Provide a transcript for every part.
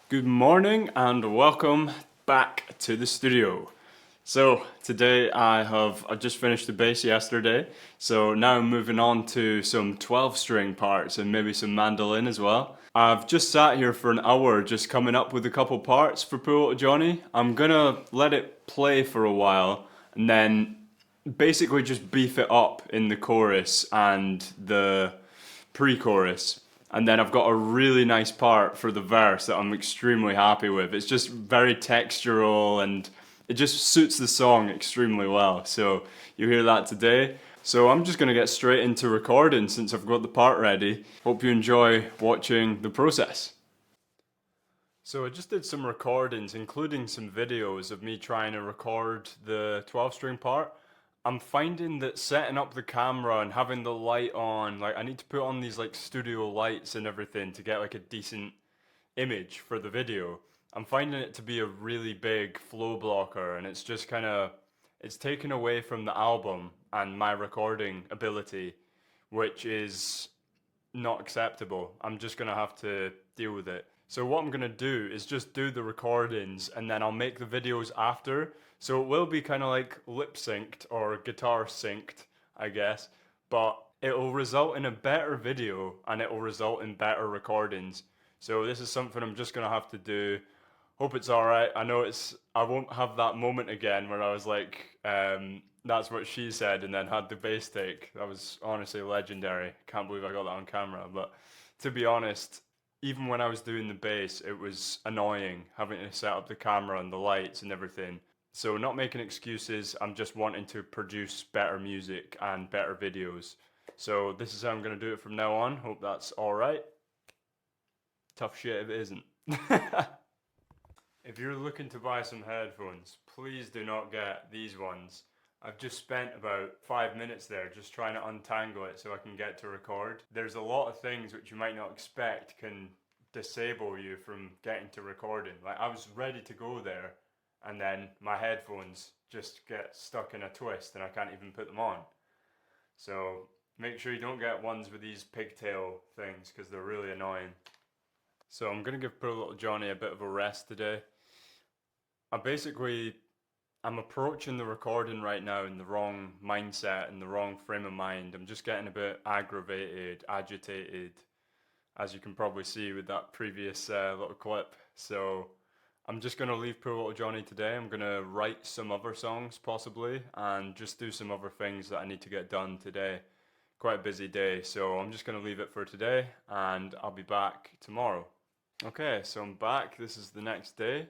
Good morning and welcome back to the studio. So today I just finished the bass yesterday, so now I'm moving on to some 12 string parts and maybe some mandolin as well. I've just sat here for an hour just coming up with a couple parts for Poor Little Johnny. I'm gonna let it play for a while and then basically just beef it up in the chorus and the pre-chorus. And then I've got a really nice part for the verse that I'm extremely happy with. It's just very textural and it just suits the song extremely well. So you hear that today. So I'm just going to get straight into recording since I've got the part ready. Hope you enjoy watching the process. So I just did some recordings, including some videos of me trying to record the 12 string part. I'm finding that setting up the camera and having the light on, like I need to put on these like studio lights and everything to get like a decent image for the video. I'm finding it to be a really big flow blocker and it's just kind of it's taken away from the album and my recording ability, which is not acceptable. I'm just gonna have to deal with it. So what I'm gonna do is just do the recordings and then I'll make the videos after. So it will be kind of like lip synced or guitar synced, I guess, but it'll result in a better video and it will result in better recordings. So this is something I'm just gonna have to do. Hope it's all right. I know I won't have that moment again where I was like, that's what she said, and then had the bass take. That was honestly legendary. Can't believe I got that on camera. But to be honest, even when I was doing the bass, it was annoying having to set up the camera and the lights and everything. So not making excuses. I'm just wanting to produce better music and better videos. So this is how I'm gonna do it from now on. Hope that's all right. Tough shit if it isn't. If you're looking to buy some headphones, please do not get these ones. I've just spent about 5 minutes there just trying to untangle it so I can get to record. There's a lot of things which you might not expect can disable you from getting to recording. Like I was ready to go there and then my headphones just get stuck in a twist and I can't even put them on. So make sure you don't get ones with these pigtail things because they're really annoying. So I'm gonna give poor little Johnny a bit of a rest today. I'm approaching the recording right now in the wrong mindset and the wrong frame of mind. I'm just getting a bit aggravated, agitated, as you can probably see with that previous little clip. So I'm just going to leave poor little Johnny today. I'm going to write some other songs possibly and just do some other things that I need to get done today. Quite a busy day, so I'm just going to leave it for today and I'll be back tomorrow. Okay, so I'm back. This is the next day.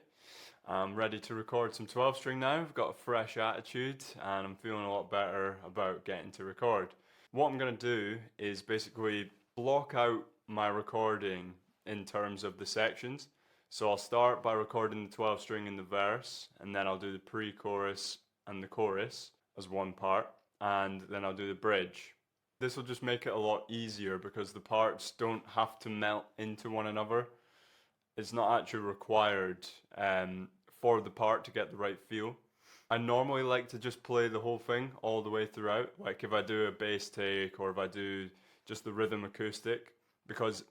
I'm ready to record some 12 string now. I've got a fresh attitude and I'm feeling a lot better about getting to record. What I'm going to do is basically block out my recording in terms of the sections. So I'll start by recording the 12 string in the verse and then I'll do the pre-chorus and the chorus as one part and then I'll do the bridge. This will just make it a lot easier because the parts don't have to melt into one another. It's not actually required for the part to get the right feel. I normally like to just play the whole thing all the way throughout, like if I do a bass take or if I do just the rhythm acoustic, because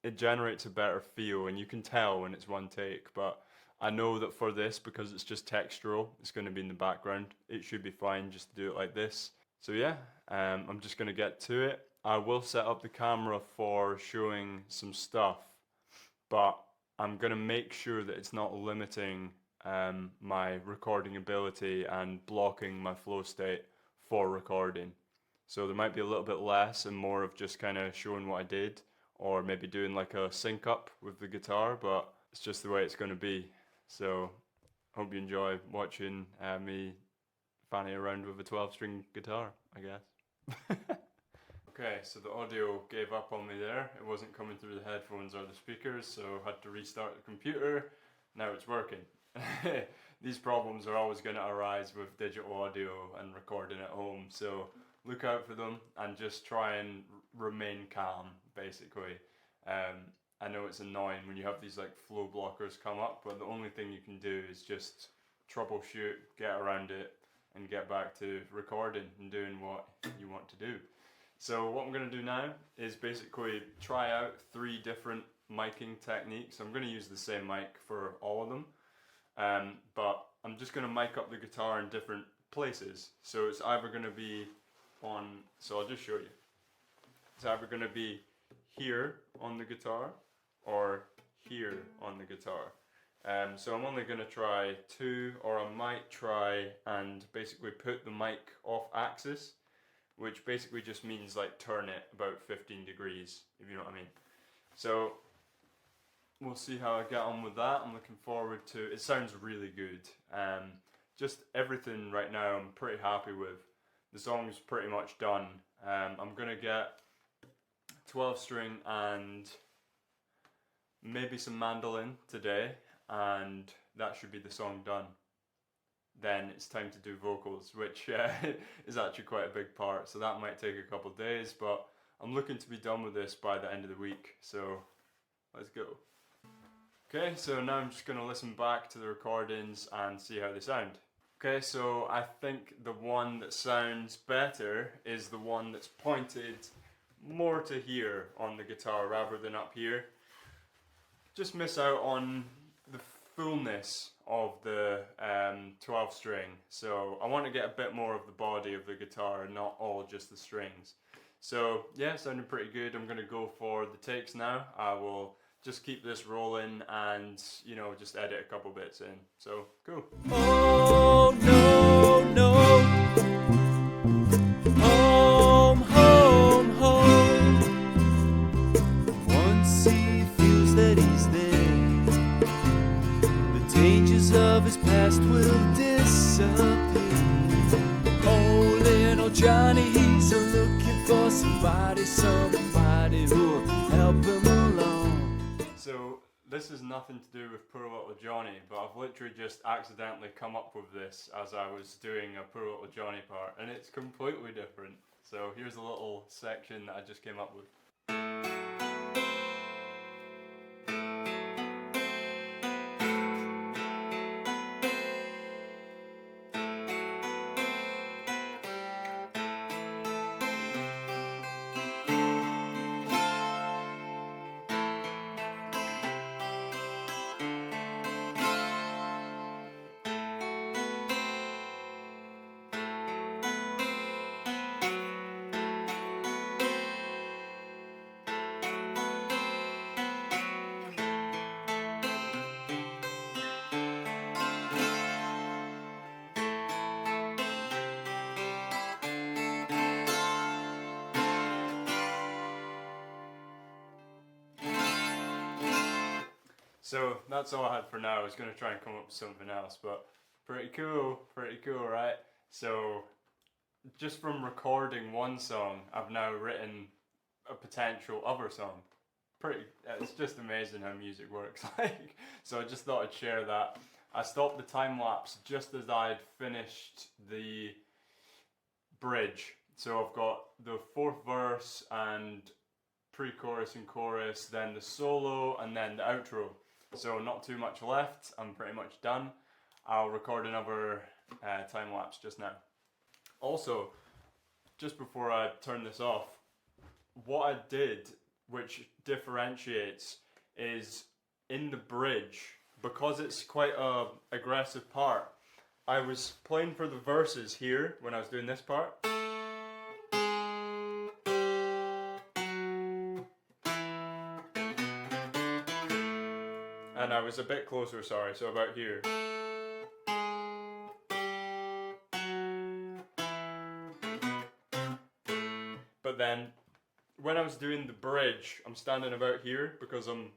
it generates a better feel and you can tell when it's one take. But I know that for this, because it's just textural, it's going to be in the background, it should be fine just to do it like this. So yeah, I'm just going to get to it. I will set up the camera for showing some stuff, but I'm going to make sure that it's not limiting my recording ability and blocking my flow state for recording. So there might be a little bit less and more of just kind of showing what I did, or maybe doing like a sync up with the guitar, but it's just the way it's going to be. So hope you enjoy watching me fanning around with a 12 string guitar, I guess. Okay, so the audio gave up on me there. It wasn't coming through the headphones or the speakers, so I had to restart the computer. Now it's working. These problems are always going to arise with digital audio and recording at home, so look out for them and just try and remain calm, basically. I know it's annoying when you have these like flow blockers come up, but the only thing you can do is just troubleshoot, get around it, and get back to recording and doing what you want to do. So what I'm going to do now is basically try out 3 different miking techniques. I'm going to use the same mic for all of them, but I'm just going to mic up the guitar in different places. So it's either going to be on, so I'll just show you. It's either going to be here on the guitar or here on the guitar. So I'm only going to try two, or I might try and basically put the mic off axis, which basically just means like turn it about 15 degrees, if you know what I mean. So we'll see how I get on with that. I'm looking forward to it. It sounds really good. Just everything right now I'm pretty happy with. The song's pretty much done. I'm going to get 12 string and maybe some mandolin today, and that should be the song done. Then it's time to do vocals, which is actually quite a big part, so that might take a couple of days, but I'm looking to be done with this by the end of the week, so let's go. Okay, so now I'm just going to listen back to the recordings and see how they sound. Okay, so I think the one that sounds better is the one that's pointed more to here on the guitar rather than up here. Just miss out on the fullness of the 12 string, so I want to get a bit more of the body of the guitar and not all just the strings. So yeah, sounding pretty good. I'm going to go for the takes now. I will just keep this rolling and, you know, just edit a couple bits in. So cool. Oh no, no. Home, home, home. Once he feels that he's there, the dangers of his past will disappear. Oh, little Johnny, he's looking for somebody who'll help him along. So this is nothing to do with Poor Little Johnny, but I've literally just accidentally come up with this as I was doing a Poor Little Johnny part, and it's completely different. So here's a little section that I just came up with. So that's all I had for now. I was going to try and come up with something else, but pretty cool, right? So just from recording one song, I've now written a potential other song. It's just amazing how music works. Like, so I just thought I'd share that. I stopped the time lapse just as I'd finished the bridge. So I've got the fourth verse and pre-chorus and chorus, then the solo, and then the outro. So not too much left. I'm pretty much done. I'll record another time lapse just now. Also, just before I turn this off, what I did, which differentiates, is in the bridge, because it's quite a aggressive part, I was playing for the verses here when I was doing this part. And I was a bit closer, sorry, so about here. But then, when I was doing the bridge, I'm standing about here because and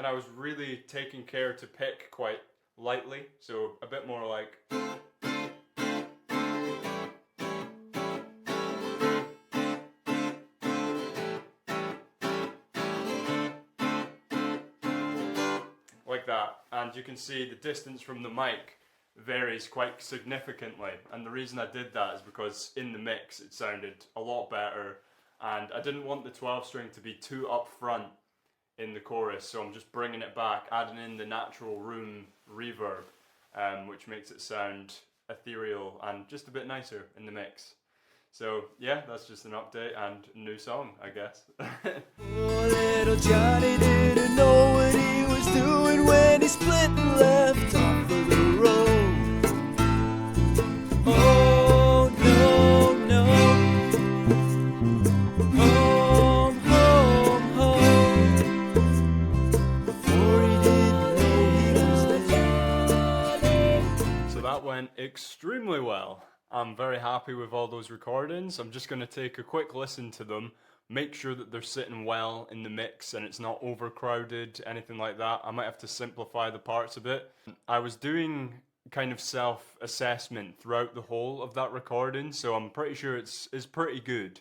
I was really taking care to pick quite lightly, so a bit more like. Like that, and you can see the distance from the mic varies quite significantly, and the reason I did that is because in the mix it sounded a lot better, and I didn't want the 12 string to be too up front in the chorus, so I'm just bringing it back, adding in the natural room reverb, which makes it sound ethereal and just a bit nicer in the mix. So yeah, that's just an update and a new song, I guess. Poor little Johnny didn't know what he was doing when he split and left off of the road. Oh no, no. Home, home, home. Before he didn't know he was the So that went extremely well. I'm very happy with all those recordings. I'm just going to take a quick listen to them, make sure that they're sitting well in the mix and it's not overcrowded, anything like that. I might have to simplify the parts a bit. I was doing kind of self-assessment throughout the whole of that recording, so I'm pretty sure it's pretty good.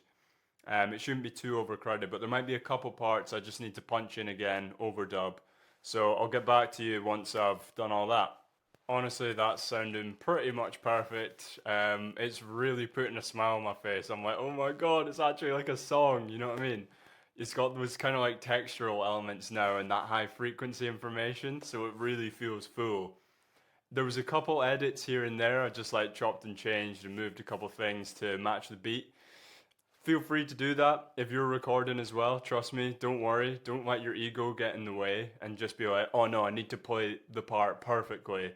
It shouldn't be too overcrowded, but there might be a couple parts I just need to punch in again, overdub. So I'll get back to you once I've done all that. Honestly, that's sounding pretty much perfect. It's really putting a smile on my face. I'm like, oh my god, it's actually like a song, you know what I mean? It's got those kind of like textural elements now and that high frequency information, so it really feels full. There was a couple edits here and there, I just like chopped and changed and moved a couple things to match the beat. Feel free to do that if you're recording as well. Trust me, don't worry. Don't let your ego get in the way and just be like, oh no, I need to play the part perfectly.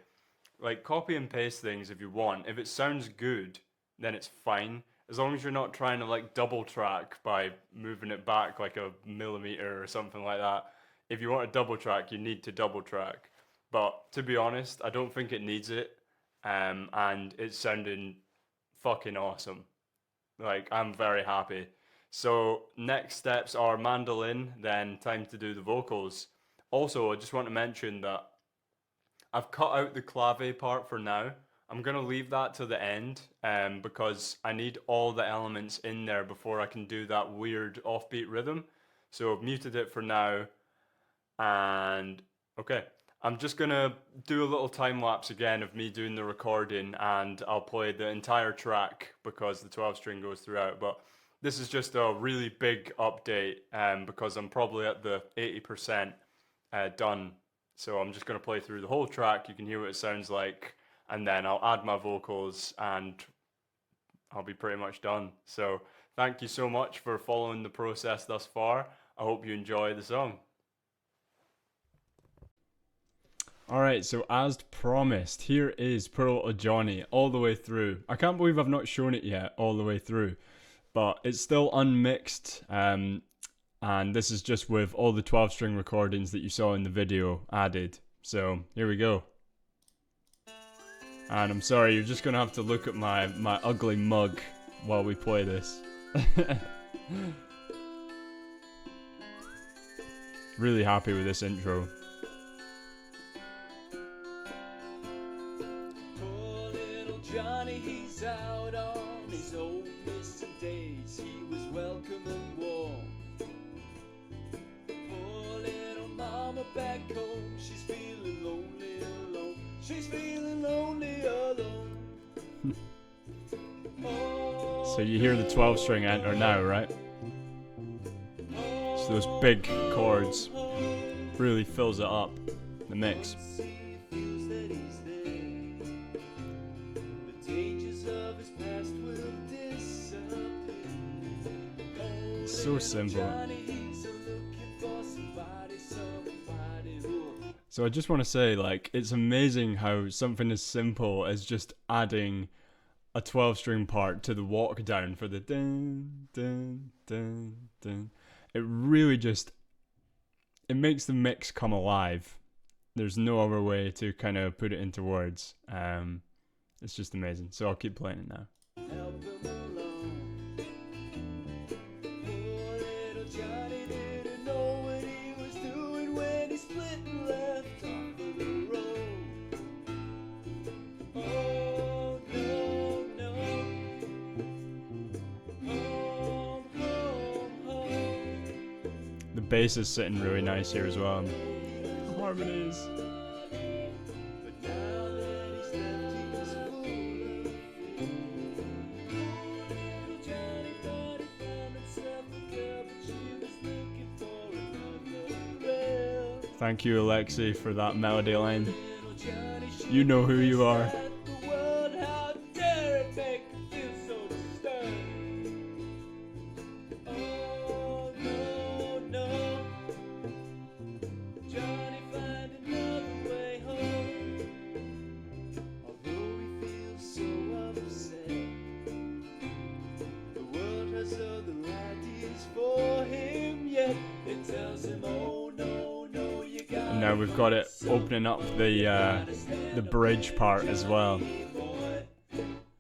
Like, copy and paste things if you want. If it sounds good, then it's fine. As long as you're not trying to like double track by moving it back like a millimeter or something like that. If you want to double track, you need to double track. But to be honest, I don't think it needs it. And it's sounding fucking awesome. Like, I'm very happy. So, next steps are mandolin, then time to do the vocals. Also, I just want to mention that I've cut out the clave part for now. I'm going to leave that to the end because I need all the elements in there before I can do that weird offbeat rhythm. So I've muted it for now. And okay, I'm just going to do a little time lapse again of me doing the recording and I'll play the entire track because the 12 string goes throughout. But this is just a really big update because I'm probably at the 80% done. So I'm just going to play through the whole track. You can hear what it sounds like. And then I'll add my vocals and I'll be pretty much done. So thank you so much for following the process thus far. I hope you enjoy the song. Alright, so as promised, here is Poor Little Johnny all the way through. I can't believe I've not shown it yet all the way through. But it's still unmixed. And this is just with all the 12 string recordings that you saw in the video added. So here we go. And I'm sorry, you're just going to have to look at my ugly mug while we play this. Really happy with this intro. Poor little Johnny, he's out on his old missing days. He was welcome and warm. Poor little mama back home, she's feeling lonely alone. She's feeling lonely alone. So you hear the 12 string enter now, right? So those big chords really fills it up, the mix. It's so simple. So I just want to say, like, it's amazing how something as simple as just adding a 12 string part to the walk down for the dun dun dun dun. It really just, it makes the mix come alive. There's no other way to kind of put it into words. It's just amazing. So I'll keep playing it now. The bass is sitting really nice here as well. Harmonies. Thank you, Alexi, for that melody line. You know who you are. now we've got it opening up the bridge part as well.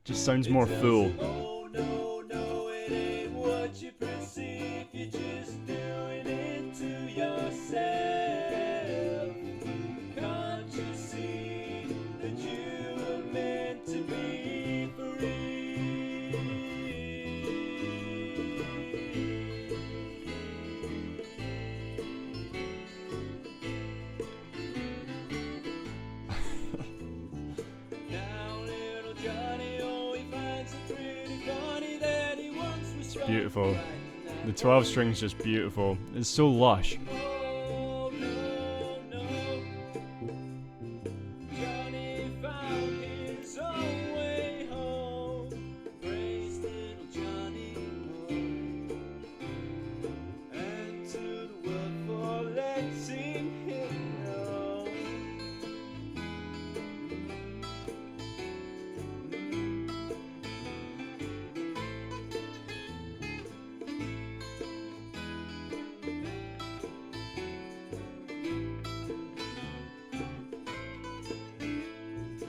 Just sounds more full. Oh no, no, it ain't what you perceive. You're just doing it to yourself. Can't you see that you were meant to be free? Beautiful. The 12 string's just beautiful. It's so lush. Oh, no, no. Johnny found his own way home. Praise little Johnny boy. And to the world for letting him know.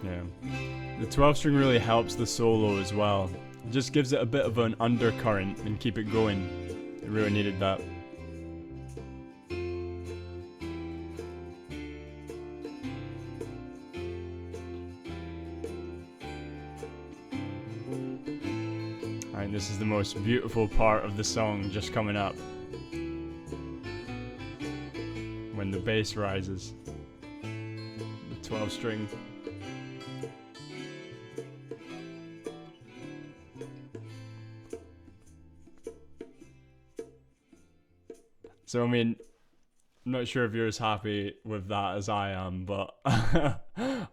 Yeah. The 12 string really helps the solo as well. It just gives it a bit of an undercurrent and keep it going. It really needed that. Alright, this is the most beautiful part of the song just coming up. When the bass rises. The 12 string. So, I mean, I'm not sure if you're as happy with that as I am, but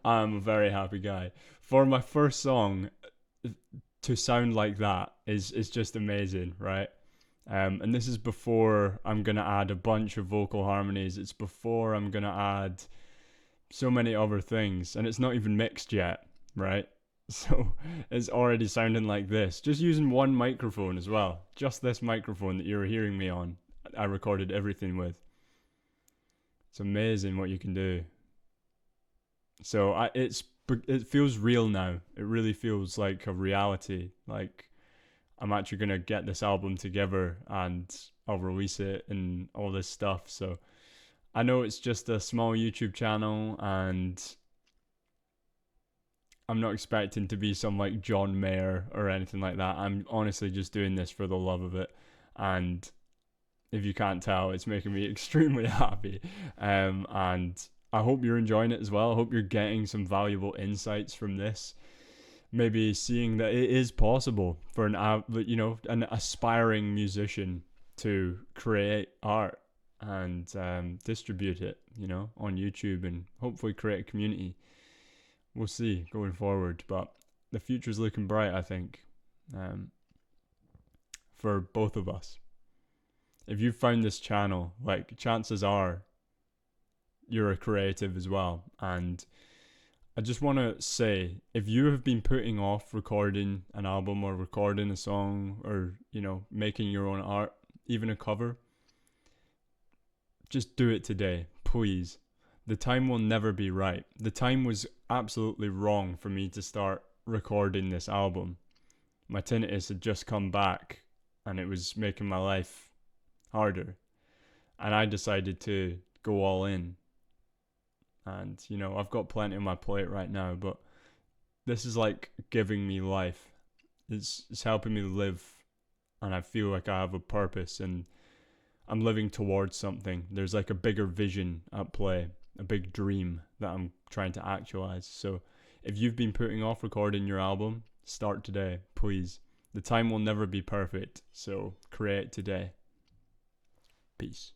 I'm a very happy guy. For my first song to sound like that is just amazing, right? And this is before I'm going to add a bunch of vocal harmonies. It's before I'm going to add so many other things. And it's not even mixed yet, right? So it's already sounding like this. Just using one microphone as well. Just this microphone that you're hearing me on. I recorded everything with. It's amazing what you can do. So it feels real now. It really feels like a reality. Like I'm actually gonna get this album together and I'll release it and all this stuff. So I know it's just a small YouTube channel and I'm not expecting to be some like John Mayer or anything like that. I'm honestly just doing this for the love of it. And if you can't tell, it's making me extremely happy. And I hope you're enjoying it as well. I hope you're getting some valuable insights from this. Maybe seeing that it is possible for an aspiring musician to create art and distribute it, on YouTube and hopefully create a community. We'll see going forward, but the future's looking bright, I think, for both of us. If you found this channel, like chances are you're a creative as well. And I just want to say, if you have been putting off recording an album or recording a song or, making your own art, even a cover, just do it today, please. The time will never be right. The time was absolutely wrong for me to start recording this album. My tinnitus had just come back and it was making my life harder, and I decided to go all in. And I've got plenty on my plate right now, but this is like giving me life. It's helping me live, and I feel like I have a purpose and I'm living towards something. There's like a bigger vision at play, a big dream that I'm trying to actualize. So if you've been putting off recording your album, start today, please. The time will never be perfect, so create today. Peace.